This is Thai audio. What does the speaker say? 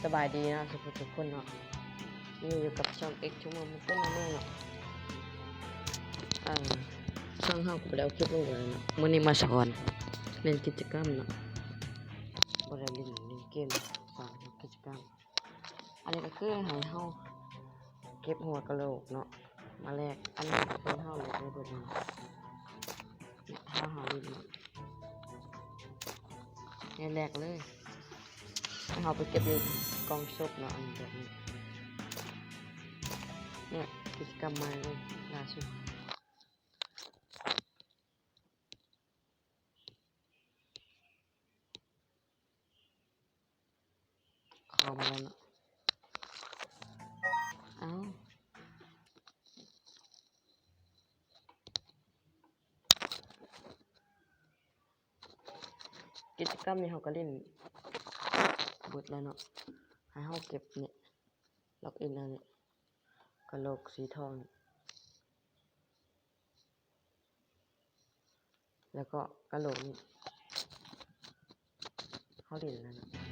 สบายดีนะทุกคนเนาะอยู่กับช่อง X ชั่วโมงมันก็มาแม่เนาะช่องห้างกูไปแล้วคลิปลงเลยเนาะมื้อนี้มาสอนเล่นกิจกรรมเนาะบ่ได้เล่นเกมสอนกิจกรรมอันนี้ก็คือให้เฮาเก็บหัวกะโหลกเนาะมาแลกอันนี้เป็นเฮาแลกได้เบิดนี้เนี่ยเฮาเล่นเนาะเนี่ยแลกเลยให้เฮาไปเก็บในกองศพเนาะอันแบบนี้เนี่ยกิจกรรมใหม่เลยล่าสุดเข้ามาแล้วเนาะเอ้ากิจกรรมนี้เขาก็เล่นเบิดแล้วเนาะให้เขาเก็บเนี่ยล็อกอินแล้วเนี่ยกระโหลกสีทองแล้วก็กระโหลกนี่เขาเล่นแล้วเนาะ